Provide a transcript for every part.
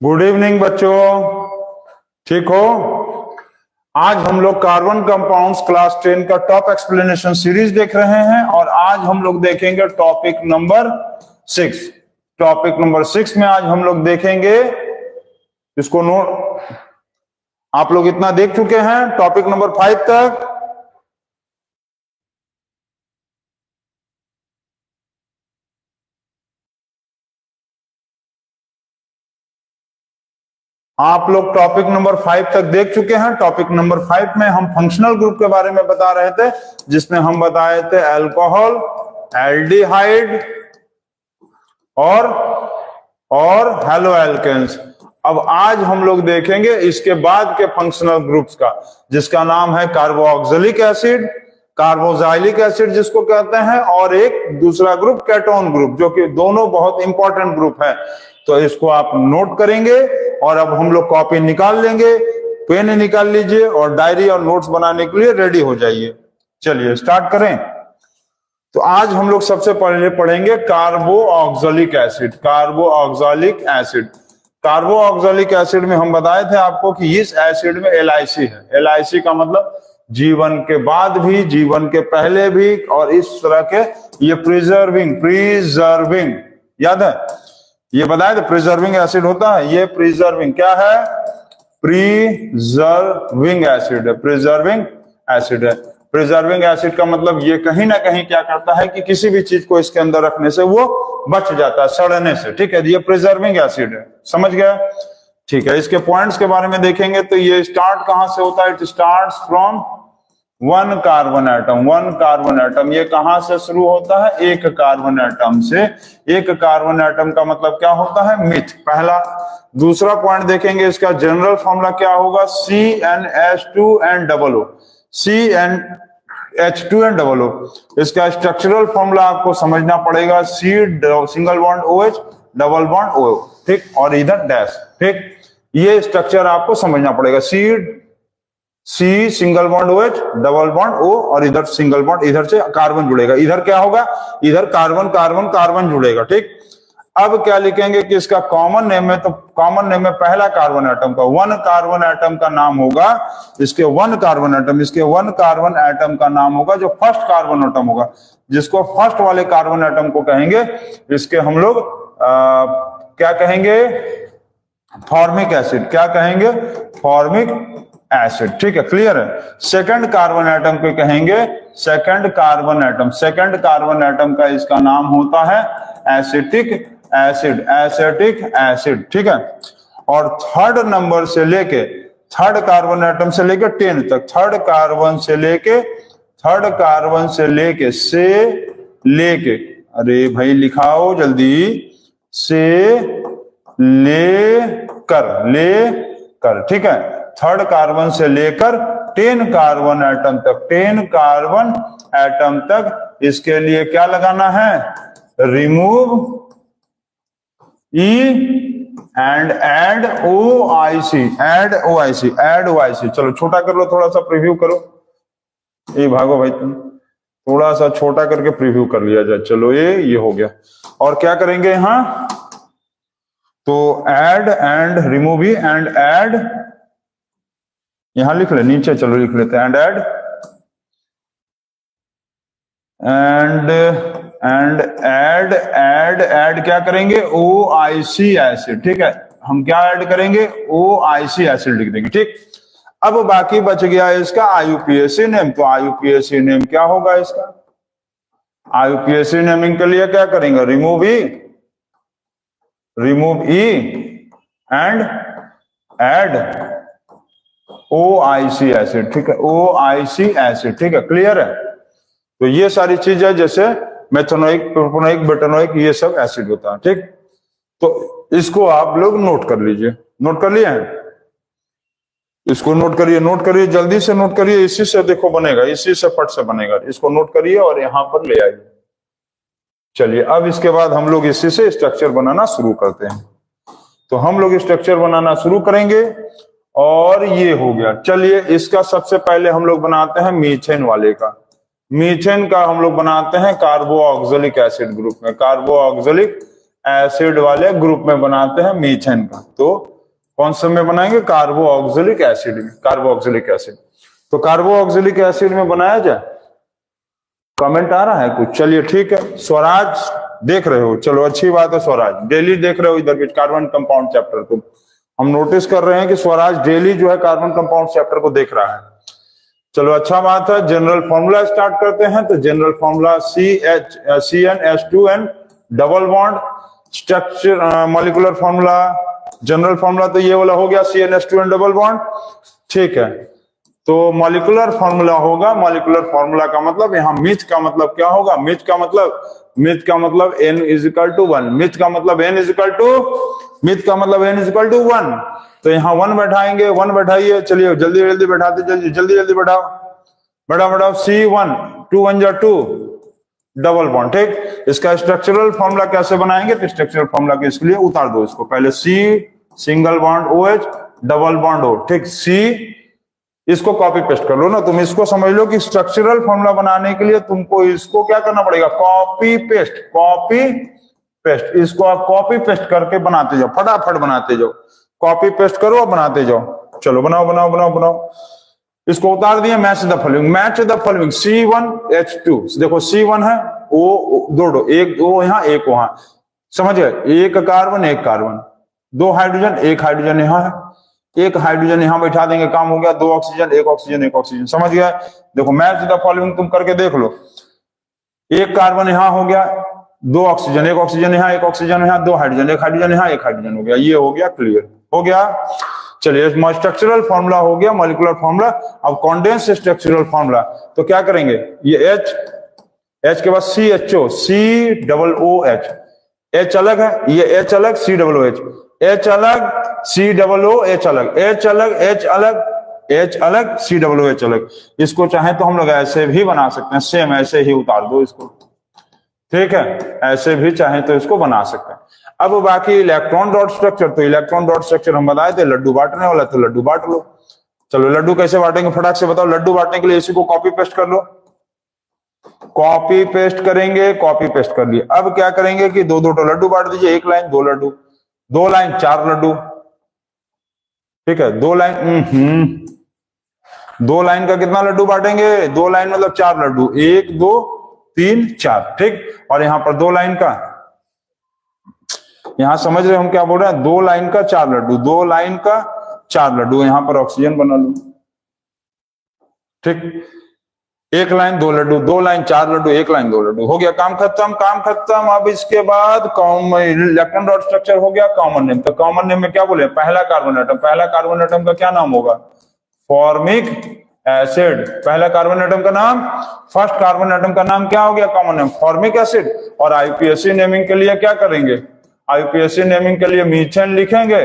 Good evening बच्चों, ठीक हो। आज हम लोग कार्बन कंपाउंड्स क्लास 10 का टॉप एक्सप्लेनेशन सीरीज देख रहे हैं और आज हम लोग देखेंगे टॉपिक नंबर 6। टॉपिक नंबर 6 में आज हम लोग देखेंगे, इसको नोट, आप लोग इतना देख चुके हैं टॉपिक नंबर 5 तक। आप लोग टॉपिक नंबर 5 तक देख चुके हैं। टॉपिक नंबर 5 में हम फंक्शनल ग्रुप के बारे में बता रहे थे, जिसमें हम बताए थे अल्कोहल, एल्डिहाइड और हेलोएल्केन्स। अब आज हम लोग देखेंगे इसके बाद के फंक्शनल ग्रुप्स का, जिसका नाम है कार्बोक्सिलिक एसिड, कार्बोक्सिलिक एसिड जिसको कहते हैं, और एक दूसरा ग्रुप केटोन ग्रुप, जो कि दोनों बहुत इंपॉर्टेंट ग्रुप है। तो इसको आप नोट करेंगे और अब हम लोग कॉपी निकाल लेंगे, पेन निकाल लीजिए और डायरी और नोट्स बनाने के लिए रेडी हो जाइए। चलिए स्टार्ट करें। तो आज हम लोग सबसे पहले पढ़ेंगे carboxylic acid. Carboxylic acid, carboxylic acid में हम बताए थे आपको कि इस एसिड में LIC है। LIC का मतलब जीवन के बाद भी, जीवन के पहले भी, और इस तरह के ये प्रिजर्विंग याद है, ये बताया था प्रिजर्विंग एसिड होता है। ये प्रिजर्विंग क्या है? प्रिजर्विंग एसिड है, प्रिजर्विंग एसिड है। प्रिजर्विंग एसिड का मतलब ये कहीं ना कहीं क्या करता है कि किसी भी चीज को इसके अंदर रखने से वो बच जाता है सड़ने से, ठीक है। ये प्रिजर्विंग एसिड है, समझ गया, ठीक है। इसके पॉइंट्स के बारे में देखेंगे तो ये स्टार्ट कहां से होता है? It starts from one carbon atom. One carbon atom ये कहां से शुरू होता है? एक कार्बन एटम से। एक कार्बन एटम का मतलब क्या होता है? मिथ, पहला। दूसरा पॉइंट देखेंगे, इसका जनरल फॉर्मूला क्या होगा? CnH2n CnH2n। इसका स्ट्रक्चरल फॉर्मूला आपको समझना पड़ेगा, C single bond OH double bond O, ठीक, और इधर डैश, ठीक। ये स्ट्रक्चर आपको समझना पड़ेगा, C single bond OH double bond O और इधर सिंगल बॉन्ड, इधर से कार्बन जुड़ेगा, इधर क्या होगा? इधर कार्बन कार्बन कार्बन जुड़ेगा, ठीक। अब क्या लिखेंगे कि इसका कॉमन नेम है, तो कॉमन नेम है पहला कार्बन एटम का, वन कार्बन एटम का नाम होगा, इसके वन कार्बन एटम, इसके वन कार्बन एटम का नाम होगा जो फर्स्ट कार्बन एटम होगा, जिसको फर्स्ट वाले कार्बन एटम को कहेंगे, इसके हम लोग क्या कहेंगे? Formic acid. क्या कहेंगे? फॉर्मिक एसिड, ठीक है, क्लियर है। सेकंड कार्बन एटम को कहेंगे second carbon atom. Second carbon atom का इसका नाम होता है एसिटिक एसिड, एसिटिक एसिड, ठीक है। और थर्ड नंबर से लेके, थर्ड कार्बन एटम से लेके 10 तक, थर्ड कार्बन से लेके अरे भाई लिखाओ जल्दी, से लेकर, ठीक है। थर्ड कार्बन से लेकर 10 कार्बन एटम तक, 10 कार्बन एटम तक इसके लिए क्या लगाना है? Remove E and add OIC, add OIC। चलो छोटा कर लो, थोड़ा सा प्रीव्यू करो। ये भागो भाई, तुम थोड़ा सा छोटा करके प्रीव्यू कर लिया जाए। चलो ये हो गया। और क्या करेंगे यहां? तो add and remove E and add, यहां लिख ले, नीचे चलो लिख लेते हैं, एंड ऐड क्या करेंगे? OIC एसिड, ठीक है। हम क्या ऐड करेंगे? OIC एसिड लिख देंगे, ठीक। अब बाकी बच गया इसका IUPAC नेम। तो IUPAC नेम क्या होगा इसका? IUPAC नेमिंग के लिए क्या करेंगे? Remove E and add OIC acid, ठीक है, OIC एसिड, ठीक है, क्लियर है। तो ये सारी चीजें जैसे मेथनोइक, प्रोपेनोइक, बेटानोइक, ये सब एसिड होता है, ठीक। तो इसको आप लोग नोट कर लीजिए। नोट कर लिए हैं? इसको नोट करिए जल्दी से नोट करिए। इसी से देखो बनेगा, इसी से फट से बनेगा। इसको नोट करिए और यहां पर ले आइए। चलिए अब इसके बाद हम लोग इसी से स्ट्रक्चर बनाना शुरू करते हैं। तो हम लोग स्ट्रक्चर बनाना शुरू करेंगे और ये हो गया। चलिए इसका सबसे पहले हम लोग बनाते हैं मीथेन वाले का। मीथेन का हम लोग बनाते हैं कार्बोक्सिलिक एसिड ग्रुप में, कार्बोक्सिलिक एसिड वाले ग्रुप में बनाते हैं मीथेन का। तो कौन से में बनाएंगे? कार्बोक्सिलिक एसिड में, कार्बोक्सिलिक एसिड। तो कार्बोक्सिलिक एसिड में बनाया जाए। कमेंट आ रहा है कुछ? चलिए ठीक है। स्वराज देख रहे हो, चलो अच्छी बात है। स्वराज डेली देख रहे हो इधर भी कार्बन कंपाउंड चैप्टर को। हम नोटिस कर रहे हैं कि स्वराज डेली जो है कार्बन कंपाउंड चैप्टर को देख रहा है। चलो अच्छा बात है। जनरल फॉर्मूला स्टार्ट करते हैं। तो general formula CnH2n double bond. Structure molecular formula, general formula तो ये वाला हो गया CnH2n डबल बॉन्ड, ठीक है। तो मॉलिक्यूलर फॉर्मूला होगा, मॉलिक्यूलर फॉर्मूला का मतलब यहाँ मिथ का मतलब क्या होगा? मिथ का मतलब n is equal to 1। Meth का मतलब n इज इक्वल टू 1। तो यहाँ 1 बैठाएंगे, 1 बैठाइए। चलिए जल्दी जल्दी बैठाते, जल्दी बैठाओ। C1 2 1 2 डबल बॉन्ड, ठीक। इसका स्ट्रक्चरल फॉर्मूला कैसे बनाएंगे? तो स्ट्रक्चरल फॉर्मूला के इसके लिए उतार दो इसको। पहले C single bond OH double bond O, ठीक। C इसको कॉपी पेस्ट कर लो ना तुम। इसको समझ लो कि स्ट्रक्चरल फॉर्मूला बनाने के लिए तुमको इसको क्या करना पड़ेगा? Copy paste. इसको आप कॉपी पेस्ट करके बनाते जाओ, फटाफट बनाते जाओ। कॉपी पेस्ट करो और बनाते जाओ। चलो बनाओ। इसको उतार दिया। Match the following C1H2। देखो C1 है, O दो, एक O यहाँ एक वहां, समझ गए? एक कार्बन, 2 हाइड्रोजन, एक हाइड्रोजन यहाँ है, एक हाइड्रोजन यहाँ बैठा देंगे, काम हो गया। 2 ऑक्सीजन, एक ऑक्सीजन, समझ गया? देखो मैच द फॉलोइंग तुम करके देख लो। एक कार्बन यहाँ हो गया, 2 ऑक्सीजन, एक ऑक्सीजन यहाँ, एक ऑक्सीजन यहाँ, 2 हाइड्रोजन, एक हाइड्रोजन यहाँ, एक हाइड्रोजन हो गया। ये हो गया क्लियर, हो गया। चलिए स्ट्रक्चरल फॉर्मूला हो गया, मॉलिक्यूलर फॉर्मूला। अब कॉन्डेंस स्ट्रक्चरल फॉर्मूला, तो क्या करेंगे? ये H के बाद CHO, COOH, H अलग है, ये H अलग, COOH, H अलग, COOH अलग, H अलग, COOH अलग। इसको चाहे तो हम लोग ऐसे भी बना सकते हैं, सेम ऐसे ही उतार दो इसको, ठीक है। ऐसे भी चाहे तो इसको बना सकते हैं। अब बाकी इलेक्ट्रॉन डॉट स्ट्रक्चर, तो इलेक्ट्रॉन डॉट स्ट्रक्चर हम बताए थे लड्डू बांटने वाला, तो लड्डू बांट लो। चलो लड्डू कैसे बांटेंगे फटाक से बताओ। लड्डू बांटने के लिए इसी को कॉपी पेस्ट कर लो। कॉपी पेस्ट करेंगे, कॉपी पेस्ट कर लिए। अब क्या करेंगे कि 2 लड्डू बांट दीजिए। 1 लाइन 2 लड्डू, 2 लाइन 4 लड्डू, ठीक है। 2 लाइन का कितना लड्डू बांटेंगे? 2 लाइन मतलब 4 लड्डू, 1 2 3 4, ठीक। और यहाँ पर 2 लाइन का, यहां समझ रहे हम क्या बोल रहे हैं? 2 लाइन का 4 लड्डू, 2 लाइन का 4 लड्डू। यहां पर ऑक्सीजन बना लो, ठीक। 1 लाइन 2 लड्डू, 2 लाइन 4 लड्डू, 1 लाइन 2 लड्डू, हो गया। काम खत्म। अब इसके बाद इलेक्ट्रॉन डॉट स्ट्रक्चर हो गया कॉमन नेम। तो कॉमन नेम में क्या बोले? पहला कार्बन एटम का क्या नाम होगा? Formic acid. पहला कार्बन एटम का नाम, फर्स्ट कार्बन एटम का नाम क्या हो गया? Common name formic acid. और आईपीएससी नेमिंग के लिए क्या करेंगे? आईपीएससी नेमिंग के लिए मीथेन लिखेंगे,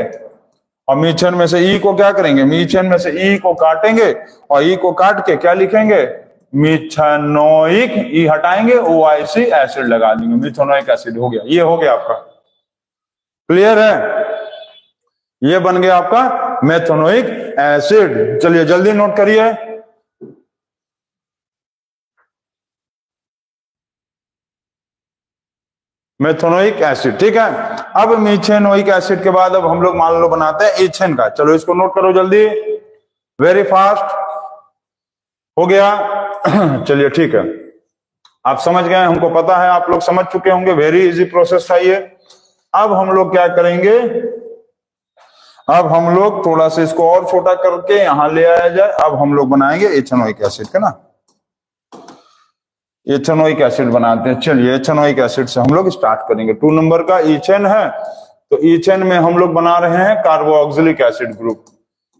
और मीथेन में से ई को क्या करेंगे? मीथेन में से ई को काटेंगे, और ई को काट के क्या लिखेंगे? मिथेनोइक, ई हटाएंगे, OIC एसिड लगा देंगे, मिथेनोइक एसिड हो गया। ये हो गया आपका, क्लियर है? ये बन गया आपका मेथेनोइक एसिड। चलिए जल्दी नोट करिए। मेथेनोइक एसिड, ठीक है। अब मीथेनोइक एसिड के बाद अब हम लोग मान लो बनाते हैं इथेन का। चलो इसको नोट करो जल्दी, वेरी फास्ट, हो गया। चलिए ठीक है, आप समझ गए, हमको पता है, आप लोग समझ चुके होंगे। वेरी इजी प्रोसेस था ये। अब हम लोग क्या करेंगे? अब हम लोग थोड़ा सा इसको और छोटा करके यहां ले आया जाए। अब हम लोग बनाएंगे इथेनोइक एसिड का ना, इथेनोइक एसिड बनाते हैं। चलिए इथेनोइक एसिड से हम लोग स्टार्ट करेंगे। 2 नंबर का इथेन है, तो इथेन में हम लोग बना रहे हैं कार्बोक्सिलिक एसिड ग्रुप।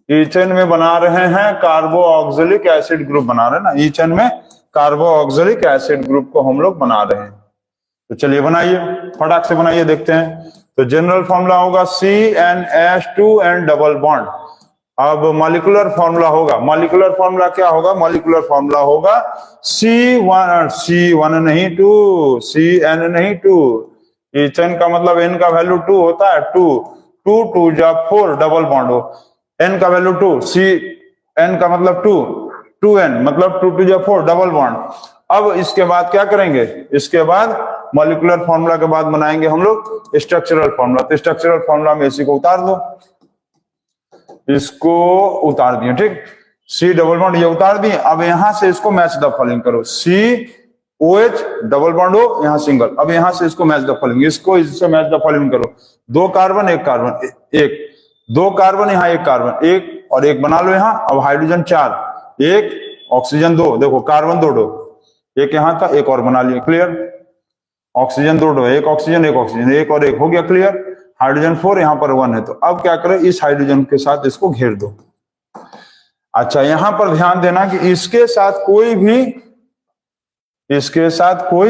इथेन में बना रहे हैं कार्बोक्सिलिक एसिड ग्रुप बना रहे हैं ना, इथेन में कार्बोक्सिलिक एसिड ग्रुप को हम लोग बना रहे हैं। तो चलिए बनाइए, फटाक से बनाइए, देखते हैं। तो जनरल फॉर्मूला होगा CnH2n डबल बॉन्ड। अब मॉलिक्यूलर फॉर्मूला होगा, मॉलिक्यूलर फॉर्मूला क्या होगा? मॉलिक्यूलर फॉर्मूला होगा C1 नहीं 2, Cn नहीं 2। इथेन का मतलब n का वैल्यू 2 होता है, 2 2 जा 4 डबल बॉन्ड हो, n का वैल्यू 2, Cn का मतलब 2, 2n मतलब 2 जा 4 डबल बॉन्ड। अब इसके बाद क्या करेंगे? इसके बाद मॉलिक्यूलर फॉर्मूला के बाद बनाएंगे हम लोग स्ट्रक्चरल फॉर्मूला। तो स्ट्रक्चरल फॉर्मूला में इसी को उतार दो। इसको उतार दिए, ठीक, सी डबल बॉन्ड ये उतार दिए। अब यहां से इसको मैच द फॉलोइंग करो, C O H double bond O, यहां सिंगल। अब यहां से इसको मैच द फॉलोइंग, इसको इससे मैच द फॉलोइंग करो, 2 कार्बन 1 कार्बन, एक 2 कार्बन, यहां 1 कार्बन, एक और एक बना लो यहां। अब हाइड्रोजन 4, 1 ऑक्सीजन 2, देखो कार्बन 2 एक यहां था, एक और बना लिया, क्लियर। ऑक्सीजन 2 एक ऑक्सीजन, एक ऑक्सीजन, एक और एक हो गया, क्लियर। हाइड्रोजन 4 यहां पर 1 है, तो अब क्या करें, इस हाइड्रोजन के साथ इसको घेर दो। अच्छा, यहां पर ध्यान देना कि इसके साथ कोई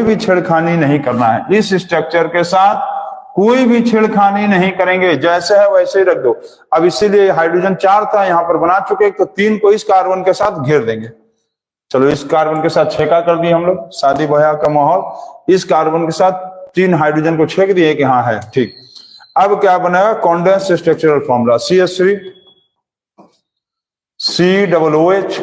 भी छेड़खानी नहीं करना है। इस स्ट्रक्चर के साथ कोई भी छेड़खानी नहीं करेंगे, जैसे है वैसे ही रख दो। अब इसीलिए हाइड्रोजन 4 था, यहां पर बना चुके, तो 3 को इस कार्बन के साथ घेर देंगे। चलो, इस कार्बन के साथ छेका कर दिए हम लोग, शादी ब्याह का माहौल। इस कार्बन के साथ 3 हाइड्रोजन को छेक दिए कि हाँ है, ठीक। अब क्या बनेगा, condense structural formula, CH3 COOH,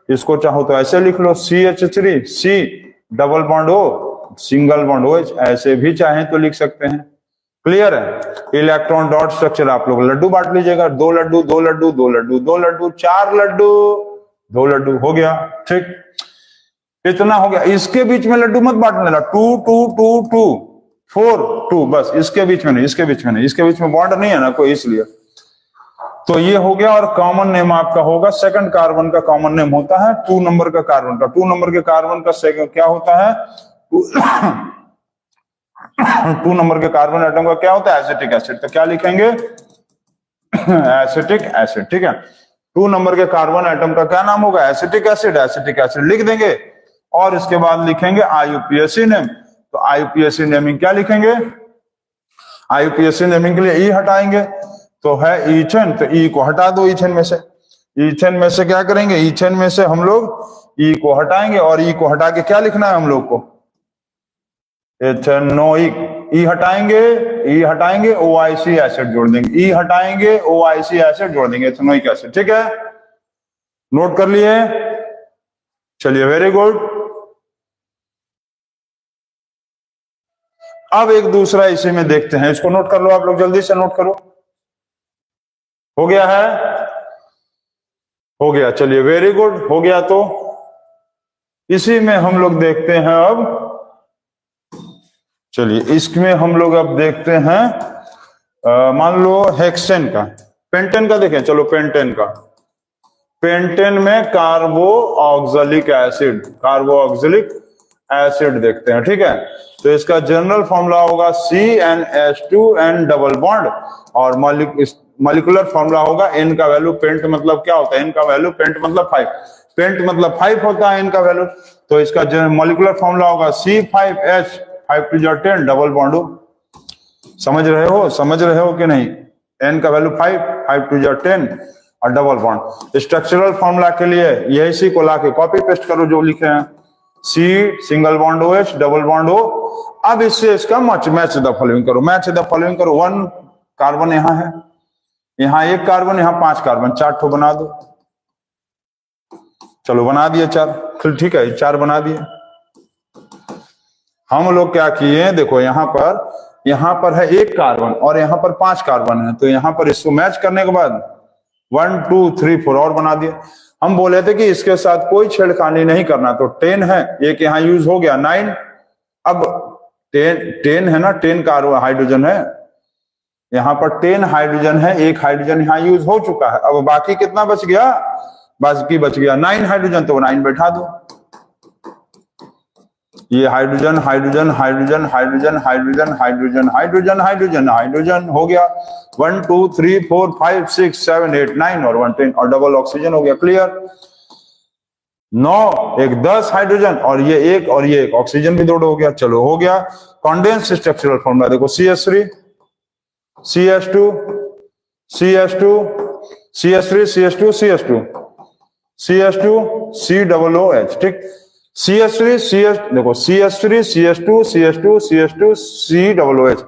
इसको चाहो तो ऐसे लिख लो, CH3 C double bond O single bond OH, ऐसे भी चाहें तो लिख सकते हैं, क्लियर है। इलेक्ट्रॉन डॉट स्ट्रक्चर आप लोग लड्डू बांट लीजिएगा, 2 लड्डू 2 लड्डू 2 लड्डू 2 लड्डू 4 लड्डू 2 लड्डू हो गया, ठीक, इतना हो गया। इसके बीच में लड्डू मत बांट लेना, 2 2 2 2 4 2, बस इसके बीच में नहीं, इसके बीच में नहीं, इसके बीच में बॉन्ड नहीं है ना कोई, इसलिए। तो ये हो गया। और कॉमन नेम आपका होगा, सेकंड कार्बन का कॉमन नेम होता है 2 नंबर का कार्बन का, 2 नंबर के कार्बन का सेकंड क्या होता है 2 नंबर के कार्बन एटम का क्या होता है, एसिटिक एसिड। तो क्या लिखेंगे, एसिटिक एसिड, ठीक है। 2 नंबर के कार्बन एटम का क्या नाम होगा, एसिटिक एसिड, एसिटिक एसिड लिख देंगे। और इसके बाद लिखेंगे IUPAC नेम। तो IUPAC नेमिंग क्या लिखेंगे, IUPAC नेमिंग के लिए ई हटाएंगे, तो है ईथेन, तो ई को हटा दो ईथेन में से। ईथेन में से क्या करेंगे, ईथेन में से हम लोग ई को हटाएंगे, और ई को हटा के क्या लिखना है हम लोग को, एथेनोइक। ई हटाएंगे OIC एसिड जोड़ देंगे, ई हटाएंगे OIC एसिड जोड़ देंगे, एथेनोइक एसिड, ठीक है। नोट कर लिए, चलिए, वेरी गुड। अब एक दूसरा इसी में देखते हैं, इसको नोट कर लो आप लोग, जल्दी से नोट करो। हो गया है, हो गया, चलिए, वेरी गुड, हो गया। तो इसी में हम लोग देखते हैं अब, चलिए, इसमें हम लोग अब देखते हैं, मान लो हेक्सेन का, पेंटेन का देखें, चलो पेंटेन का। पेंटेन में कार्बो ऑक्जेलिक एसिड देखते हैं, ठीक है। तो इसका जनरल फॉर्मूला होगा CnH2n डबल बॉन्ड, और मॉलिक्यूलर फॉर्मूला होगा, N का वैल्यू, पेंट मतलब क्या होता है, N का वैल्यू, पेंट मतलब 5, पेंट मतलब 5 होता है N का वैल्यू। तो इसका मॉलिक्यूलर फॉर्मूला होगा C5H 5 to 10 डबल बॉन्ड हो। समझ रहे हो कि नहीं, N का वैल्यू 5 to 10 और डबल बॉन्ड। स्ट्रक्चरल फॉर्मूला के लिए यही सी को लाके कॉपी पेस्ट करो जो लिखे हैं, C single bond OH double bond O। अब इससे इसका मैच द फॉलोइंग करो, 1 कार्बन यहां है, यहां 1 कार्बन, यहां 5 कार्बन, 4 ठो बना दो। चलो, बना दिए 4, फिर ठीक है, 4 बना दिए। हम लोग क्या किए, देखो यहां पर है 1 कार्बन और यहां पर 5 कार्बन है, तो यहां पर इसको मैच करने के बाद 1 2 3 4 और बना दिए। हम बोले थे कि इसके साथ कोई छेड़खानी नहीं करना, तो 10 है, एक यहां यूज हो गया, 9। अब 10 है ना, 10 कार्बन हाइड्रोजन है, यहां पर 10 हाइड्रोजन है, 1 हाइड्रोजन यहां यूज हो चुका है। अब बाकी कितना बच गया, बाकी बच गया 9 हाइड्रोजन, तो 9 बैठा दो। ये hydrogen hydrogen hydrogen hydrogen hydrogen hydrogen hydrogen hydrogen hydrogen हो गया, 1 2 3 4 5 6 7 8 9 और 1 10, और डबल ऑक्सीजन हो गया, क्लियर। 9 एक 10 हाइड्रोजन, और ये एक ऑक्सीजन भी 2 हो गया। चलो, हो गया। कॉन्डेंस स्ट्रक्चरल फॉर्मूला देखो, CH3 CH2 CH2 CH3 CH2 CH2 CH2 COOH, ठीक। CH3 देखो, CH3 CH2 CH2 CH2 COOH,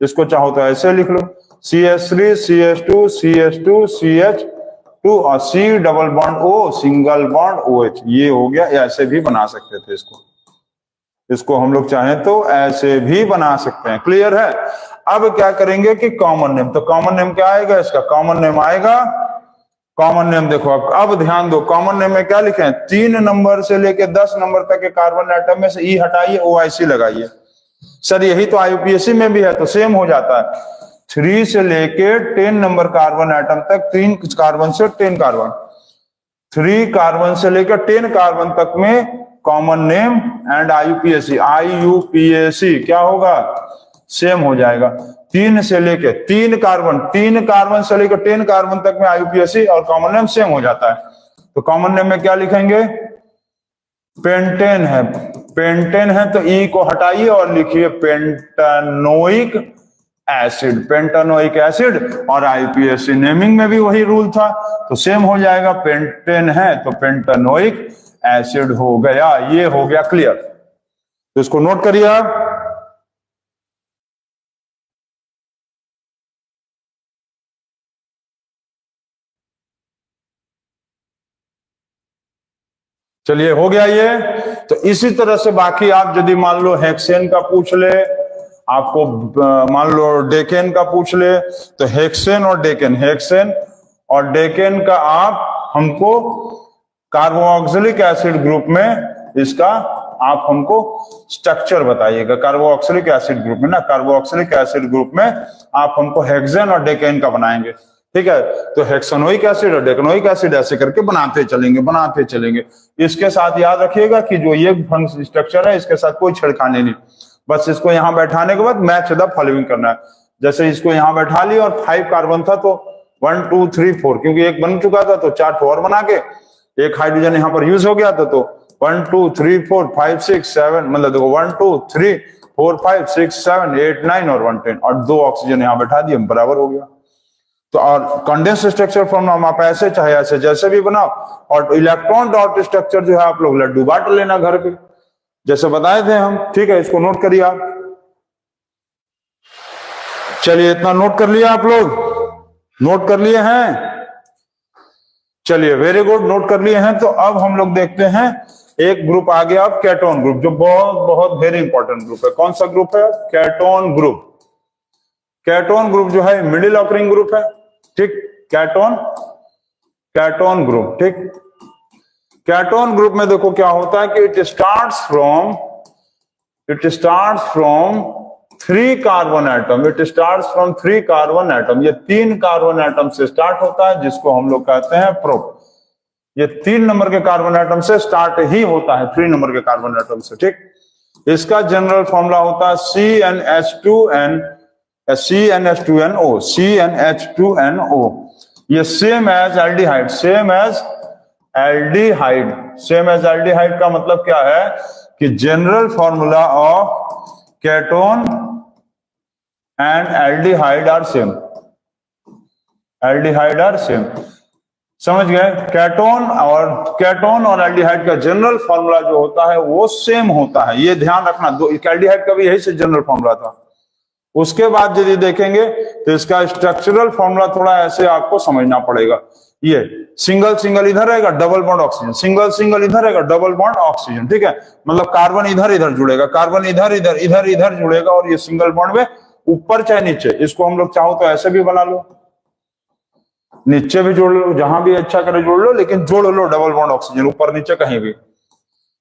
इसको चाहो तो ऐसे लिख लो, CH3 CH2 CH2 CH2 और C double bond O single bond OH, ये हो गया। ऐसे भी बना सकते थे इसको हम लोग चाहें तो ऐसे भी बना सकते हैं, क्लियर है। अब क्या करेंगे कि कॉमन नेम, तो कॉमन नेम क्या आएगा इसका, कॉमन नेम आएगा कॉमन नेम देखो, अब ध्यान दो, कॉमन नेम में क्या लिखे हैं, 3 नंबर से लेके 10 नंबर तक के कार्बन एटम में से ई हटाइए, OIC लगाइए। सर यही तो IUPAC में भी है, तो सेम हो जाता है। 3 से लेके 10 नंबर कार्बन एटम तक, 3 कार्बन से 10 कार्बन, 3 कार्बन से लेकर 10 कार्बन तक में कॉमन नेम एंड IUPAC क्या होगा, सेम हो जाएगा। 3 से लेके 3 कार्बन से लेकर 10 कार्बन तक में IUPAC और कॉमन नेम सेम हो जाता है। तो कॉमन नेम में क्या लिखेंगे, पेंटेन है, पेंटेन है तो ई को हटाइए और लिखिए पेंटानोइक एसिड, पेंटानोइक एसिड। और IUPAC नेमिंग में भी वही रूल था, तो सेम हो जाएगा, पेंटेन है तो पेंटानोइक एसिड हो गया। ये हो गया क्लियर, तो इसको नोट करिए आप। चलिए हो गया ये। तो इसी तरह से बाकी आप यदि मान लो हेक्सेन का पूछ ले, आपको मान लो डेकेन का पूछ ले, तो हेक्सेन और डेकेन, हेक्सेन और डेकेन का आप हमको कार्बोक्सिलिक एसिड ग्रुप में इसका आप हमको स्ट्रक्चर बताइएगा। कार्बोक्सिलिक एसिड ग्रुप में ना, कार्बोक्सिलिक एसिड ग्रुप में आप हमको हेक्सेन और डेकेन का बनाएंगे, ठीक है। तो हेक्सेनोइक एसिड और डेकेनोइक एसिड ऐसे करके बनाते चलेंगे। इसके साथ याद रखिएगा कि जो ये स्ट्रक्चर है इसके साथ कोई छेड़खानी नहीं, बस इसको यहां बैठाने के बाद मैच द फॉलोइंग करना है। जैसे इसको यहां बैठा लिया और 5 कार्बन था तो 1 2 3 4, क्योंकि एक बन चुका था तो 4 और बना के एक हाइड्रोजन यहां पर यूज हो गया था, तो 1 2 3 4 5 6 7, मतलब देखो 1 2 3 4 5 6 7 8 9 और 1 10, और 2 ऑक्सीजन यहां बैठा दिए, बराबर हो गया। तो और कंडेंस स्ट्रक्चर फॉर्म आप ऐसे चाहे ऐसे जैसे भी बनाओ। और इलेक्ट्रॉन डॉट स्ट्रक्चर जो है आप लोग लड्डू बांट लेना घर पे, जैसे बताए थे हम, ठीक है। इसको नोट करिए आप। चलिए इतना नोट कर लिया आप लोग, नोट कर लिए हैं, चलिए वेरी गुड, नोट कर लिए हैं। तो अब हम लोग देखते हैं एक ग्रुप आ गया, अब केटोन ग्रुप, जो बहुत बहुत वेरी इंपॉर्टेंट ग्रुप है। कौन सा ग्रुप है, केटोन ग्रुप। केटोन ग्रुप जो है मिडिल ऑकरिंग ग्रुप है, ठीक, केटोन ग्रुप, ठीक। केटोन ग्रुप में देखो क्या होता है कि it starts from 3 carbon atom, it starts from 3 carbon atom. ये 3 कार्बन एटम से स्टार्ट होता है, जिसको हम लोग कहते हैं प्रोप। ये 3 नंबर के कार्बन एटम से स्टार्ट ही होता है, 3 नंबर के कार्बन एटम से, ठीक। इसका जनरल फॉर्मूला होता है CnH2NO। ये same as aldehyde, same as aldehyde का मतलब क्या है कि general formula of ketone and aldehyde are same, समझ गए। केटोन और एल्डिहाइड का जनरल फॉर्मूला जो होता है वो सेम होता है, ये ध्यान रखना। दो एल्डिहाइड का भी यही से जनरल फॉर्मूला था। उसके बाद यदि देखेंगे तो इसका स्ट्रक्चरल फॉर्मूला थोड़ा ऐसे आपको समझना पड़ेगा। ये सिंगल इधर रहेगा, डबल बॉन्ड ऑक्सीजन, सिंगल इधर रहेगा, डबल बॉन्ड ऑक्सीजन, ठीक है। मतलब कार्बन इधर जुड़ेगा, कार्बन इधर जुड़ेगा, और ये सिंगल बॉन्ड में ऊपर चाहे नीचे, इसको हम लोग चाहो तो ऐसे भी बना लो, नीचे भी जोड़ लो, जहां भी अच्छा करे जोड़ लो, लेकिन जोड़ लो डबल बॉन्ड ऑक्सीजन ऊपर नीचे कहीं भी,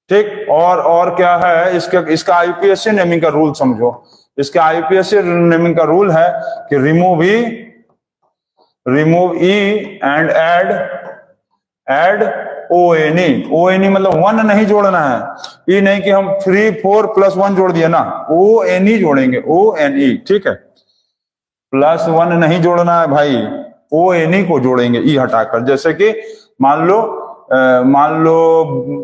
ठीक। और क्या है इसका IUPAC नेमिंग का रूल समझो। इसके IUPAC नेमिंग का रूल है कि remove E and add ONE मतलब 1 नहीं जोड़ना है, ये नहीं कि हम 3 4 + 1 जोड़ दिया ना, ONE जोड़ेंगे, ONE, ठीक है। +1 नहीं जोड़ना है भाई, ONE को जोड़ेंगे ई हटाकर। जैसे कि मान लो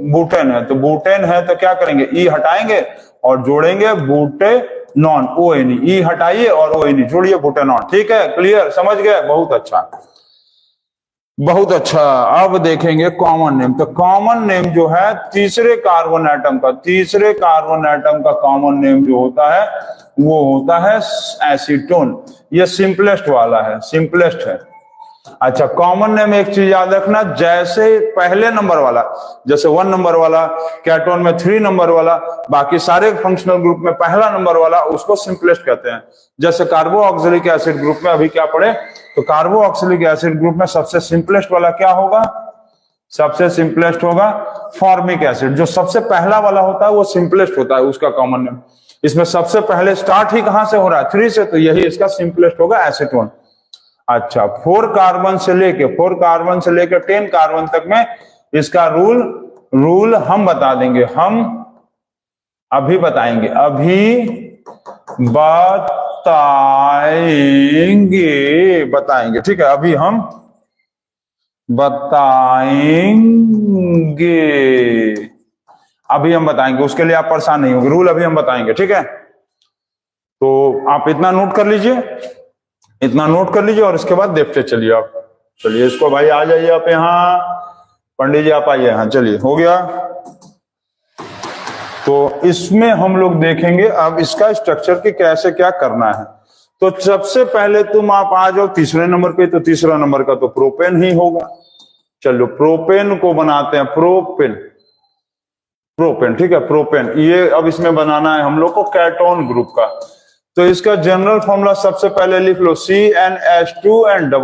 बूटेन है, तो बूटेन है तो क्या करेंगे, ई हटाएंगे और जोड़ेंगे बूटेनॉन, ONE, ई हटाइए और ONE जोड़िए बूटेनॉन, ठीक है। क्लियर, समझ गए, बहुत अच्छा। अब देखेंगे कॉमन नेम। तो कॉमन नेम जो है तीसरे कार्बन एटम का कॉमन नेम जो होता है वो होता है एसीटोन। ये सिंपलेस्ट वाला है, सिंपलेस्ट है। अच्छा, कॉमन नेम एक चीज याद रखना, जैसे पहले नंबर वाला, जैसे 1 नंबर वाला, केटोन में 3 नंबर वाला, बाकी सारे फंक्शनल ग्रुप में पहला नंबर वाला, उसको सिंपलेस्ट कहते हैं। जैसे कार्बोऑक्सिलिक एसिड ग्रुप में अभी क्या पढ़े, तो कार्बोऑक्सिलिक एसिड ग्रुप में सबसे सिंपलेस्ट वाला क्या होगा, सबसे सिंपलेस्ट होगा फॉर्मिक एसिड। जो सबसे पहला वाला होता है वो सिंपलेस्ट होता है, उसका कॉमन नेम। इसमें सबसे पहले स्टार्ट ही कहां से हो रहा है, 3 से, तो यही इसका सिंपलेस्ट होगा, एसीटोन। अच्छा, 4 कार्बन से लेके 10 कार्बन तक में इसका रूल हम बता देंगे, हम अभी बताएंगे, बताएंगे, ठीक है, अभी हम बताएंगे, उसके लिए आप परेशान नहीं होंगे, रूल अभी हम बताएंगे, ठीक है। तो आप इतना नोट कर लीजिए और इसके बाद देखते चलिए आप। चलिए इसको भाई आ जाइए आप यहाँ, पंडित जी आप आइए यहाँ, चलिए हो गया। तो इसमें हम लोग देखेंगे अब इसका स्ट्रक्चर की कैसे क्या करना है। तो सबसे पहले तुम आप आ जाओ तीसरे नंबर पे, तो तीसरा नंबर का तो प्रोपेन ही होगा। चलो प्रोपेन को बनाते हैं, प्रोपेन, ठीक है, प्रोपेन। ये अब इसमें बनाना है हम लोग को केटोन ग्रुप का। तो इसका जनरल फॉर्मूला सबसे पहले लिख लो, CnH2 and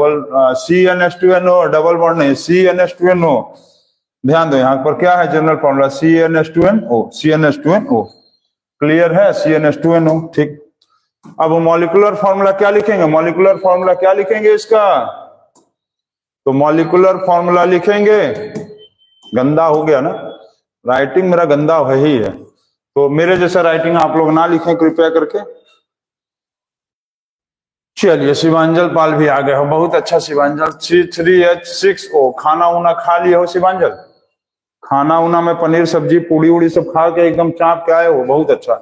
CnH2NO, double bond नहीं, CnH2NO। ध्यान दो यहाँ पर क्या है जनरल फॉर्मूला, CnH2NO। क्लियर है, CnH2NO, ठीक। अब मॉलिक्यूलर फॉर्मूला क्या लिखेंगे, इसका, तो मॉलिक्यूलर फॉर्मूला लिखेंगे, गंदा हो गया ना, राइटिंग मेरा गंदा ही है, तो मेरे जैसा राइटिंग आप लोग ना लिखें कृपया करके। चलिए शिवांजल पाल भी आ गए हो, बहुत अच्छा शिवांजल। C3H6O, खाना उना खा लिए हो शिवांजल, खाना उना में पनीर सब्जी पूड़ी उड़ी सब खा के एकदम चाप के आए हो, बहुत अच्छा।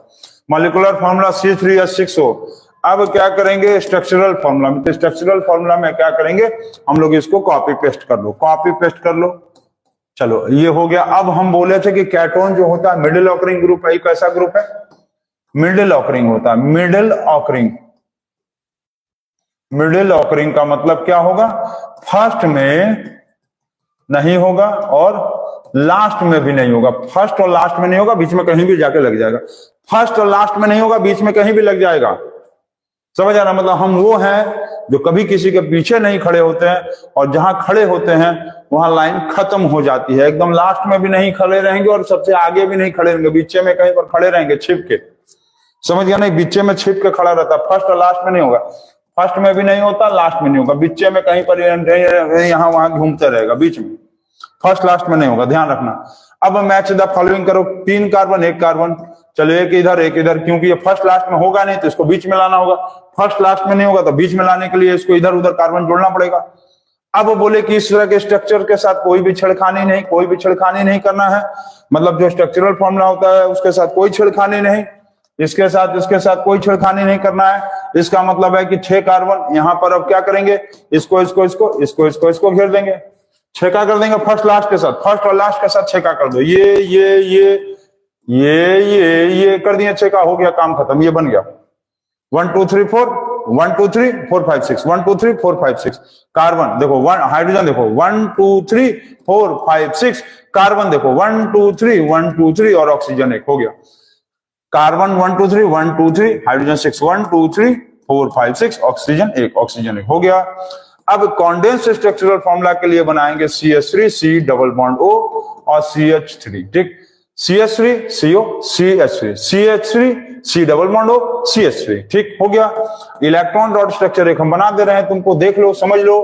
Molecular formula C3H6O। अब क्या करेंगे स्ट्रक्चरल फॉर्मूला में, तो स्ट्रक्चरल फॉर्मूला में क्या करेंगे हम लोग, इसको कॉपी पेस्ट कर लो, चलो ये हो गया। अब हम बोले थे कि केटोन जो होता है मिडिल ऑकरिंग ग्रुप है, कैसा ग्रुप है, मिडिल ऑकरिंग होता है। मिडिल ऑकरिंग का मतलब क्या होगा, फर्स्ट में नहीं होगा और लास्ट में भी नहीं होगा, फर्स्ट और लास्ट में नहीं होगा, बीच में कहीं भी जाके लग जाएगा। फर्स्ट और लास्ट में नहीं होगा, बीच में कहीं भी लग जाएगा, समझ आ रहा, मतलब हम वो हैं जो कभी किसी के पीछे नहीं खड़े होते हैं, और जहां खड़े होते हैं वहां लाइन खत्म हो जाती है, एकदम लास्ट में भी नहीं खड़े रहेंगे और सबसे आगे भी नहीं खड़े रहेंगे, बीच में कहीं पर खड़े रहेंगे छिप के, समझ गया नहीं, बीच में छिप के खड़ा रहता है, फर्स्ट और लास्ट में नहीं होगा, फर्स्ट में भी नहीं होता, लास्ट में नहीं होगा, बीच में कहीं पर यहाँ वहां घूमते रहेगा, बीच में, फर्स्ट लास्ट में नहीं होगा, ध्यान रखना। अब मैच द फॉलोइंग करो, 3 कार्बन 1 कार्बन, चलो एक इधर, क्योंकि ये फर्स्ट लास्ट में होगा नहीं तो इसको बीच में लाना होगा, फर्स्ट लास्ट में नहीं होगा तो बीच में लाने के लिए इसको इधर उधर कार्बन जोड़ना पड़ेगा। अब बोले कि इस तरह के स्ट्रक्चर के साथ कोई भी छेड़खानी नहीं करना है, मतलब जो स्ट्रक्चरल फॉर्मूला होता है उसके साथ कोई छेड़खानी नहीं, इसके साथ कोई छेड़खानी नहीं करना है। इसका मतलब है कि 6 कार्बन यहाँ पर, अब क्या करेंगे, इसको घेर देंगे, छेका कर देंगे फर्स्ट लास्ट के साथ, फर्स्ट और लास्ट के साथ छेका कर दो, ये कर दिया, छेका हो गया, काम खत्म, ये बन गया 1 2 3 4 1 2 3 4 5 6 1 2 3 4 5 6 कार्बन देखो, हाइड्रोजन देखो 1 2 3 4 5 6, कार्बन देखो 1 2 3 1 2 3 और ऑक्सीजन 1, हो गया कार्बन 1 2 3 1 2 3, हाइड्रोजन 6 1 2 3 4 5 6, ऑक्सीजन 1 हो गया। अब कॉन्डेंस स्ट्रक्चरल फॉर्मूला के लिए बनाएंगे CH3 C double bond O और CH3, ठीक, CH3 CO CH3 C double bond O CH3, ठीक हो गया। इलेक्ट्रॉन डॉट स्ट्रक्चर एक हम बना दे रहे हैं, तुमको देख लो समझ लो।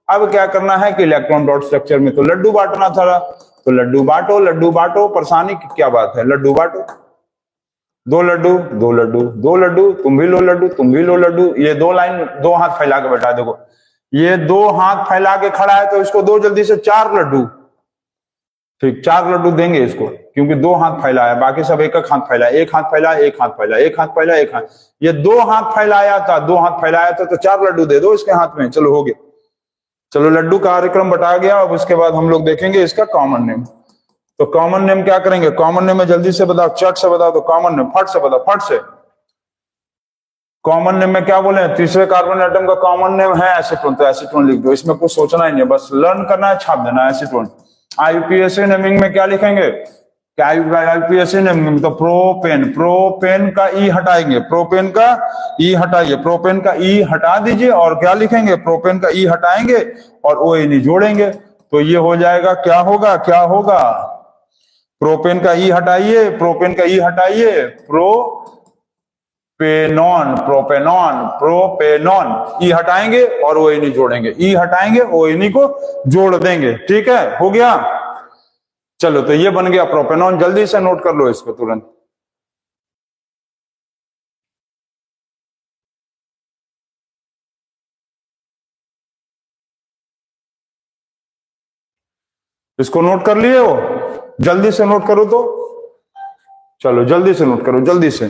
अब क्या करना है कि इलेक्ट्रॉन डॉट स्ट्रक्चर में तो लड्डू बांटना था, तो लड्डू बांटो, परेशानी की क्या बात है, लड्डू बांटो, 2 लड्डू, तुम भी लो लड्डू, ये 2 लाइन 2 हाथ फैला के बैठा, देखो ये 2 हाथ फैला के खड़ा है, तो इसको 2 जल्दी से 4 लड्डू, ठीक, 4 लड्डू देंगे इसको, क्योंकि 2 हाथ फैला है, बाकी सब एक हाथ फैला, एक हाथ फैला, ये 2 हाथ फैलाया था, तो 4 लड्डू दे दो इसके हाथ में, चलो हो गया, चलो लड्डू कार्यक्रम बटा गया। अब उसके बाद हम लोग देखेंगे इसका कॉमन नेम। तो कॉमन नेम क्या करेंगे, कॉमन नेम में जल्दी से बताओ, चट से बताओ, तो कॉमन नेम फट से बताओ, फट से, कॉमन नेम में क्या बोले, तीसरे कार्बन एटम का कॉमन नेम है एसीटोन, तो एसीटोन लिख दो, इसमें कुछ सोचना ही नहीं, बस लर्न करना है, छाप देना है एसीटोन। आईयूपीएसी नेमिंग में क्या लिखेंगे, आईयूपीएसी नेमिंग में तो प्रोपेन, प्रोपेन का ई हटाएंगे, प्रोपेन का ई हटाइए, प्रोपेन का ई हटा दीजिए और क्या लिखेंगे, प्रोपेन का ई हटाएंगे और ओ एन जोड़ेंगे, तो ये हो जाएगा, क्या होगा, क्या होगा, प्रोपेन का ई हटाइए, प्रोपेन का ई हटाइए, प्रोपेनॉन, प्रोपेनॉन, प्रोपेनॉन, ई हटाएंगे और ओ एन जोड़ेंगे, ई हटाएंगे ओ एन को जोड़ देंगे, ठीक है, हो गया। चलो तो ये बन गया प्रोपेनॉन, जल्दी से नोट कर लो इसको तुरंत। इसको नोट कर लिए हो, जल्दी से नोट करो तो, चलो जल्दी से नोट करो, जल्दी से,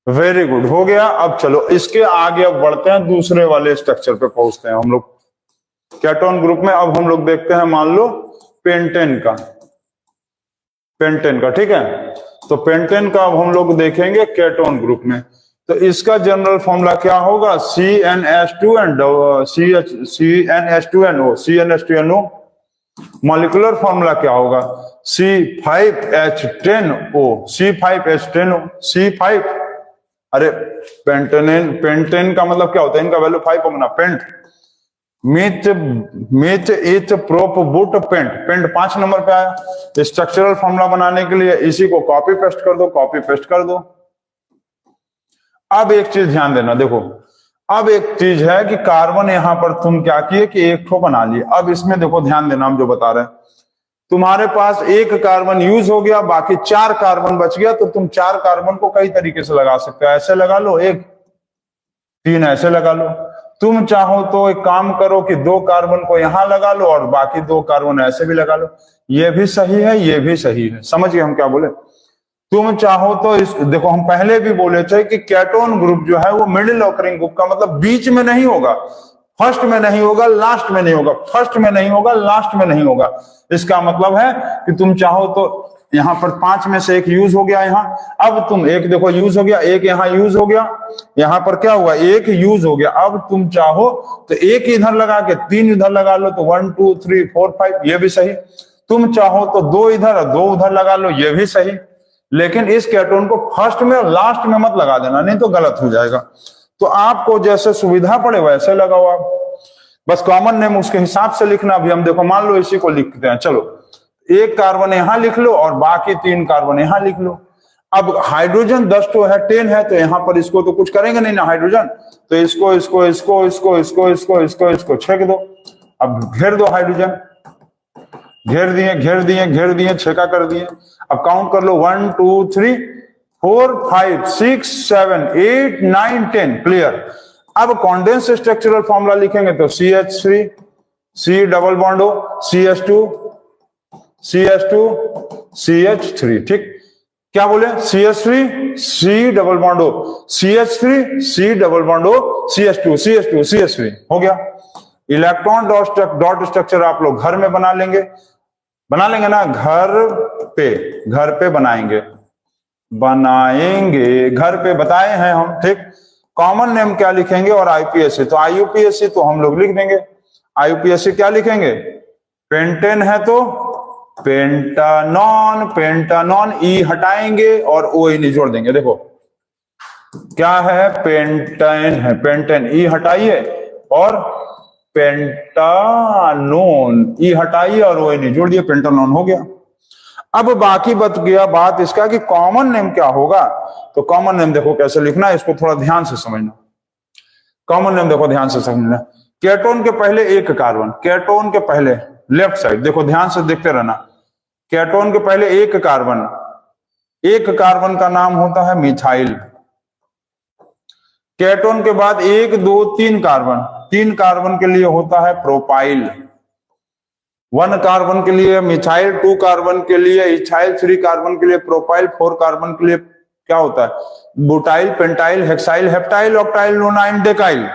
वेरी गुड, हो गया। अब चलो इसके आगे अब बढ़ते हैं, दूसरे वाले स्ट्रक्चर पे पहुंचते हैं हम लोग केटोन ग्रुप में। अब हम लोग देखते हैं, मान लो पेंटेन का, पेंटेन का, ठीक है, तो पेंटेन का अब हम लोग देखेंगे केटोन ग्रुप में। तो इसका जनरल फॉर्मूला क्या होगा, CnH2 and CnH2NO, CnH2NO। Molecular formula क्या होगा, C5H10O, C5H10O, C5, अरे पेंटेन, पेंटेन का मतलब क्या होता है, इनका वैल्यू 5 होगा ना, pent, meth meth eth prop but pent, pent 5 number पे आया। स्ट्रक्चरल फॉर्मूला बनाने के लिए इसी को कॉपी पेस्ट कर दो, कॉपी पेस्ट कर दो। अब एक चीज ध्यान देना, देखो अब एक चीज है कि कार्बन यहां पर तुम क्या किए कि एक ठो बना लिए। अब इसमें देखो ध्यान देना, हम जो बता रहे हैं, तुम्हारे पास एक कार्बन यूज हो गया, बाकी 4 कार्बन बच गया, तो तुम 4 कार्बन को कई तरीके से लगा सकते हो, ऐसे लगा लो, एक 3 ऐसे लगा लो, तुम चाहो तो एक काम करो कि 2 कार्बन को यहां लगा लो और बाकी 2 कार्बन ऐसे भी लगा लो, ये भी सही है, ये भी सही है, समझ गए हम क्या बोले। तुम चाहो तो इस, देखो हम पहले भी बोले थे कि केटोन ग्रुप जो है वो मिडिल ऑकरिंग ग्रुप का मतलब बीच में नहीं होगा, फर्स्ट में नहीं होगा, लास्ट में नहीं होगा, फर्स्ट में नहीं होगा, लास्ट में नहीं होगा। इसका मतलब है कि तुम चाहो तो यहां पर 5 में से एक यूज हो गया, यहां अब तुम एक देखो यूज हो गया, एक यहां यूज हो गया, यहां पर क्या हुआ, एक यूज हो गया। अब तुम चाहो तो एक इधर लगा के 3 इधर लगा लो, तो 1 2 3 4 5, ये भी सही। तुम चाहो तो 2 इधर और 2 उधर लगा लो, ये भी सही। लेकिन इस केटोन को फर्स्ट में और लास्ट में मत लगा देना, नहीं तो गलत हो जाएगा। तो आपको जैसे सुविधा पड़े वैसे लगाओ आप, बस कॉमन नेम उसके हिसाब से लिखना। भी हम देखो मान लो इसी को लिखते हैं, चलो एक कार्बन यहां लिख लो और बाकी 3 कार्बन यहां लिख लो। अब हाइड्रोजन 10 तो है, 10 है, तो यहां पर इसको तो कुछ करेंगे नहीं ना हाइड्रोजन, तो इसको इसको इसको इसको इसको इसको इसको इसको छेक दो। अब घेर दो हाइड्रोजन, घेर दिए घेर दिए घेर दिए, छेका कर दिए। अब काउंट कर लो 1 2 3 4 5 6 7 8 9 10, क्लियर। अब कॉन्डेंस स्ट्रक्चरल फॉर्मूला लिखेंगे तो CH3, C double bond O, CH2 CH2 CH3, ठीक, क्या बोले, CH3 C double bond O, CH3 C double bond O, CH2 CH2 CH3, हो गया। इलेक्ट्रॉन डॉट स्ट्रक्चर आप लोग घर में बना लेंगे ना, घर पे बनाएंगे घर पे बताए हैं हम, ठीक। कॉमन नेम क्या लिखेंगे और आईयूपीएसी, तो आईयूपीएसी तो हम लोग लिख देंगे। आईयूपीएसी क्या लिखेंगे, पेंटेन है तो पेंटानॉन, पेंटानॉन ई हटाएंगे और ओ ई जोड़ देंगे। देखो क्या है, पेंटेन है, पेंटेन ई हटाइए और पेंटानोन ई हटाइए और ओ एन जोड़ दिए, पेंटानोन हो गया। अब बाकी बच गया बात इसका कि कॉमन नेम क्या होगा। तो कॉमन नेम देखो कैसे लिखना है, इसको थोड़ा ध्यान से समझना। कॉमन नेम देखो ध्यान से समझना, केटोन के पहले एक कार्बन, केटोन के पहले लेफ्ट साइड देखो, ध्यान से देखते रहना, केटोन के पहले एक कार्बन का नाम होता है मिथाइल। केटोन के बाद 1 2 3 कार्बन, 3 कार्बन के लिए होता है प्रोपाइल, 1 कार्बन के लिए मिथाइल, 2 कार्बन के लिए इथाइल, 3 कार्बन के लिए प्रोपाइल, 4 कार्बन के लिए क्या होता है, butyl, pentyl, hexyl, heptyl, octyl, nonyl, डेकाइल।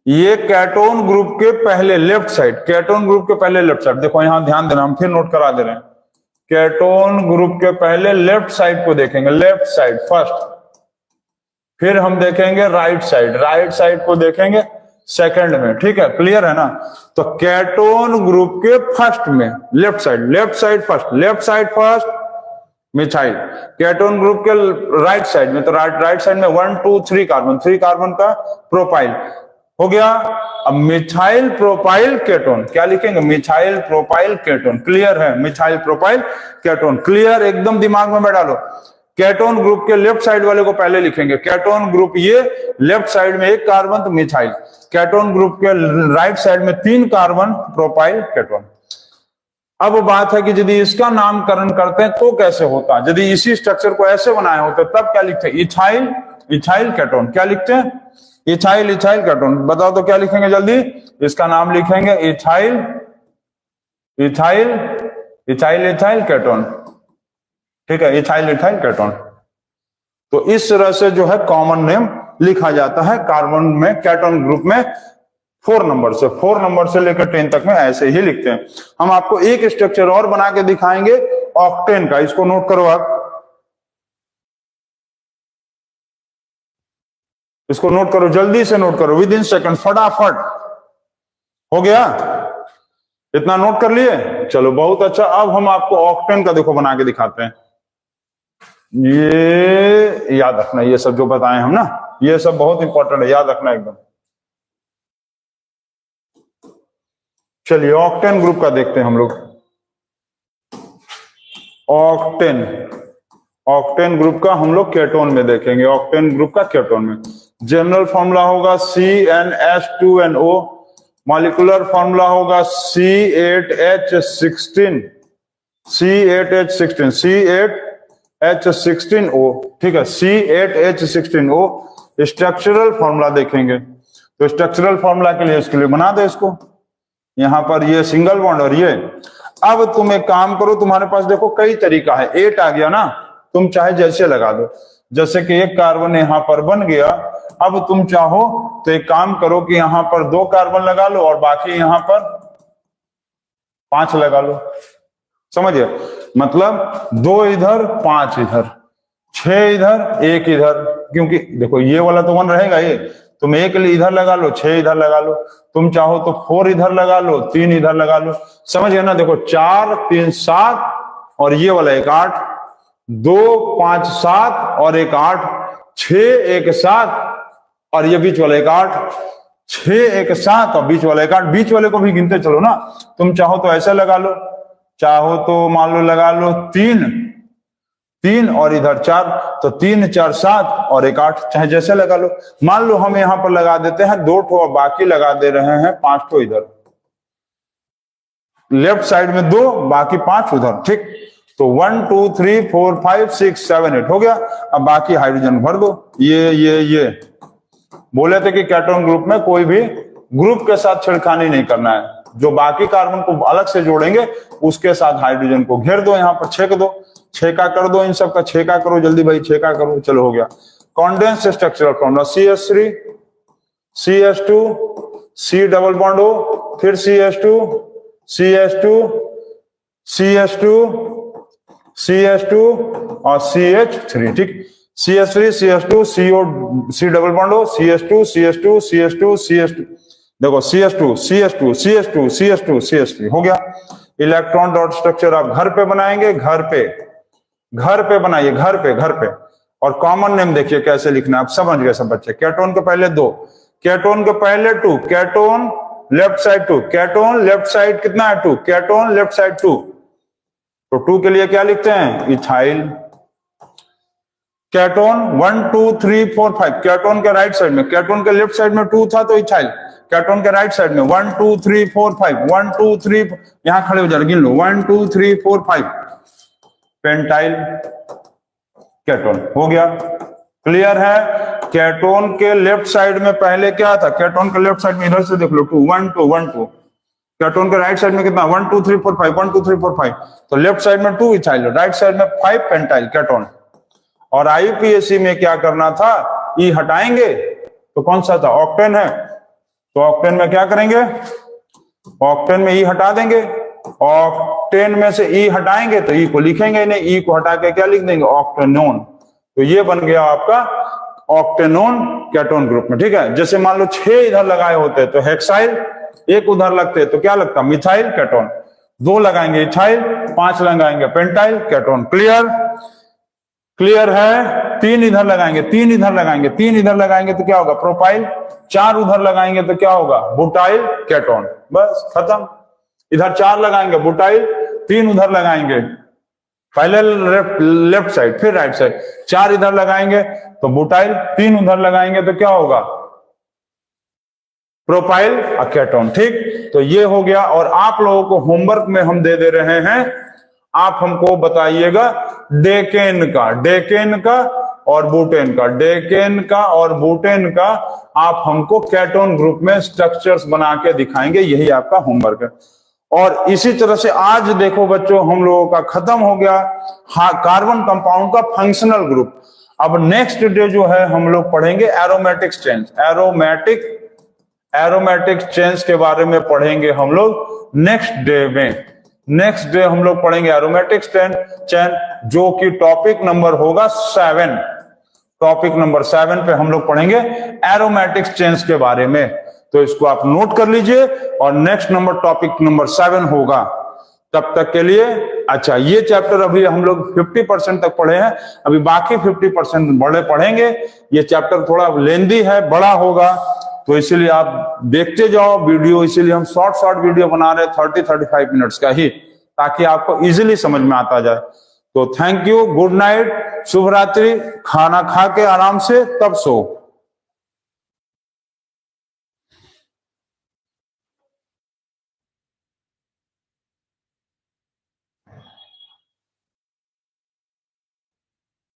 ये केटोन ग्रुप के पहले लेफ्ट साइड, केटोन ग्रुप के पहले लेफ्ट साइड देखो, यहां ध्यान देना, हम फिर नोट करा दे रहे हैं। केटोन ग्रुप के पहले लेफ्ट साइड को देखेंगे, लेफ्ट साइड फर्स्ट, फिर हम देखेंगे राइट साइड, राइट साइड को देखेंगे सेकंड में, ठीक है, क्लियर है ना। तो केटोन ग्रुप के फर्स्ट में left side, left side first, left side first methyl. Ketone group के राइट साइड में, तो राइट साइड में 1 2 3 कार्बन, 3 कार्बन का प्रोपाइल हो गया। अब मिथाइल प्रोपाइल केटोन क्या लिखेंगे, मिथाइल प्रोपाइल केटोन, क्लियर है, मिथाइल प्रोपाइल केटोन, क्लियर, एकदम दिमाग में बैठा लो। केटोन ग्रुप के लेफ्ट साइड वाले को पहले लिखेंगे, केटोन ग्रुप ये लेफ्ट साइड में 1 कार्बन तो मिथाइल, केटोन ग्रुप के राइट साइड में 3 कार्बन प्रोपाइल केटोन। अब बात है कि यदि इसका नामकरण करते हैं तो कैसे होता है, यदि इसी स्ट्रक्चर को ऐसे बनाए होते तब क्या लिखते हैं, इथाइल, इथाइल केटोन, क्या लिखते हैं, इथाइल, इथाइल केटोन। बताओ तो क्या लिखेंगे जल्दी, इसका नाम लिखेंगे ethyl, ethyl, ethyl, ethyl ketone, ठीक है, इथाइल, इथाइल केटोन। तो इस तरह से जो है कॉमन नेम लिखा जाता है कार्बन में, केटोन ग्रुप में 4 नंबर से, 4 नंबर से लेकर 10 तक में ऐसे ही लिखते हैं। हम आपको एक स्ट्रक्चर और बना के दिखाएंगे ऑक्टेन का, इसको नोट करो आप, इसको नोट करो, जल्दी से नोट करो, विद इन सेकंड, फटाफट। हो गया, इतना नोट कर लिए, चलो बहुत अच्छा। अब हम आपको ऑक्टेन का देखो बना के दिखाते हैं। ये याद रखना, ये सब जो बताए हम ना, ये सब बहुत इंपॉर्टेंट है, याद रखना एकदम। चलिए ऑक्टेन ग्रुप का देखते हैं हम लोग। ऑक्टेन, ऑक्टेन ग्रुप का हम लोग केटोन में देखेंगे, ऑक्टेन ग्रुप का केटोन में जनरल फॉर्मूला होगा CnH2NO, मॉलिक्यूलर फॉर्मूला होगा C8H16, C8H16, C8H16O, ठीक है, C8H16O। स्ट्रक्चरल फॉर्मूला देखेंगे, तो स्ट्रक्चरल फॉर्मूला के लिए इसके लिए बना दो इसको, यहां पर ये सिंगल बॉन्ड और ये। अब तुम एक काम करो, तुम्हारे पास देखो कई तरीका है, 8 आ गया ना, तुम चाहे जैसे लगा दो, जैसे कि 1 कार्बन यहां पर बन गया। अब तुम चाहो तो एक काम करो कि यहां पर 2 कार्बन लगा लो और बाकी यहां पर 5 लगा लो, समझिए, मतलब 2 इधर 5 इधर, 6 इधर 1 इधर, क्योंकि देखो ये वाला तो 1 रहेगा, ये तुम 1 इधर लगा लो, 6 इधर लगा लो, तुम चाहो तो 4 इधर लगा लो, 3 इधर लगा लो, समझ गए ना। देखो 4 3 7 और ये वाला 1 8, 2 5 7 और 1 8, 6 1 7 और ये बीच वाला 1 8, 6 1 7 और बीच वाला 1 8, बीच वाले को भी गिनते चलो ना। तुम चाहो तो ऐसे लगा लो, चाहो तो मान लो लगा लो 3 3 और इधर 4, तो 3 4 7 और 1 8, चाहे जैसे लगा लो। मान लो हम यहां पर लगा देते हैं 2 ठो और बाकी लगा दे रहे हैं 5 ठो इधर, लेफ्ट साइड में 2 बाकी 5 उधर, ठीक। तो 1 2 3 4 5 6 7 8 हो गया। अब बाकी हाइड्रोजन भर दो। ये बोले थे कि केटोन ग्रुप में कोई भी ग्रुप के साथ छेड़खानी नहीं करना है, जो बाकी कार्बन को अलग से जोड़ेंगे उसके साथ हाइड्रोजन को घेर दो, यहां पर छेक दो, छेका कर दो, इन सब का छेका करो जल्दी भाई, छेका करो, चलो हो गया। Condense structural formula CH3 CH2 C double bond O, फिर CH2 CH2 CH2 CH2 और CH3, ठीक। CH3 CH2 CO C double bond O, CH2 CH2 CH2 CH2, देखो CH2 CH2 CH2 CH2 CH3 हो गया। इलेक्ट्रॉन डॉट स्ट्रक्चर आप घर पे बनाएंगे, घर पे बनाइए, घर पे। और कॉमन नेम देखिए कैसे लिखना है, आप समझ गए सब बच्चे। केटोन के पहले 2, केटोन के पहले 2, ketone left side 2, ketone left side कितना है 2, केटोन लेफ्ट साइड 2, तो 2 के लिए क्या लिखते हैं, इथाइल। केटोन 1 2 3 4 5, केटोन के राइट साइड में, केटोन के लेफ्ट साइड में 2 था तो इथाइल, केटोन के राइट साइड में 1 2 3 4 5, 1 2 3, यहां खड़े हो जाए, गिन लो 1 2 3 4 5, पेंटाइल केटोन हो गया। क्लियर है। केटोन के लेफ्ट साइड में पहले क्या था, केटोन के लेफ्ट साइड में इधर से देख लो 2 1 2 1 2, केटोन के राइट साइड में कितना 1 2 3 4 5, 1 2 3 4 5, तो लेफ्ट साइड में 2 इथाइल, राइट साइड में 5 पेंटाइल केटोन। और IUPAC में क्या करना था, ई हटाएंगे तो कौन सा था, ऑक्टेन है, तो ऑक्टेन में क्या करेंगे, ऑक्टेन में ई हटा देंगे, ऑक्टेन ऑक्टेन में से ई हटाएंगे तो ई को लिखेंगे नहीं, ई को हटा के क्या लिख देंगे, ऑक्टेनोन। तो ये बन गया आपका ऑक्टेनोन केटोन ग्रुप में। ठीक है, जैसे मान लो 6 इधर लगाए होते तो हेक्साइल, एक उधर लगते तो क्या लगता, मिथाइल केटोन, 2 लगाएंगे इथाइल, 5 लगाएंगे पेंटाइल केटोन। क्लियर, क्लियर है। 3 इधर लगाएंगे, 3 इधर लगाएंगे, 3 इधर लगाएंगे तो क्या होगा, प्रोपाइल। 4 उधर लगाएंगे तो क्या होगा, बुटाइल केटोन। बस खत्म। इधर 4 लगाएंगे बुटाइल, 3 उधर लगाएंगे, पहले लेफ्ट साइड फिर राइट साइड, 4 इधर लगाएंगे तो बुटाइल, 3 उधर लगाएंगे तो क्या होगा, प्रोपाइल केटोन। ठीक, तो ये हो गया। और आप लोगों को होमवर्क में हम दे रहे हैं, आप हमको बताइएगा डेकेन का और बुटेन का, डेकेन का और बुटेन का आप हमको केटोन ग्रुप में स्ट्रक्चर्स बना के दिखाएंगे, यही आपका होमवर्क है। और इसी तरह से आज देखो बच्चों हम लोगों का खत्म हो गया कार्बन कंपाउंड का फंक्शनल ग्रुप। अब नेक्स्ट डे जो है हम लोग पढ़ेंगे एरोमेटिक चेंज, एरोमेटिक चेंज के बारे में पढ़ेंगे हम लोग नेक्स्ट डे में। नेक्स्ट डे हम लोग पढ़ेंगे एरोमेटिक चेन, जो कि टॉपिक नंबर होगा 7। टॉपिक नंबर 7 पे हम लोग पढ़ेंगे एरोमेटिक चेंज के बारे में। तो इसको आप नोट कर लीजिए और नेक्स्ट नंबर टॉपिक नंबर 7 होगा। तब तक के लिए अच्छा, ये चैप्टर अभी हम लोग 50% तक पढ़े हैं, अभी बाकी 50% बड़े पढ़ेंगे। ये चैप्टर थोड़ा लेंदी है, बड़ा होगा, तो इसीलिए आप देखते जाओ वीडियो। इसीलिए हम शॉर्ट वीडियो बना रहे 30-35 मिनट्स का ही, ताकि आपको इजीली समझ में आता जाए। तो थैंक यू, गुड नाइट, शुभ रात्रि, खाना खा के आराम से तब सो।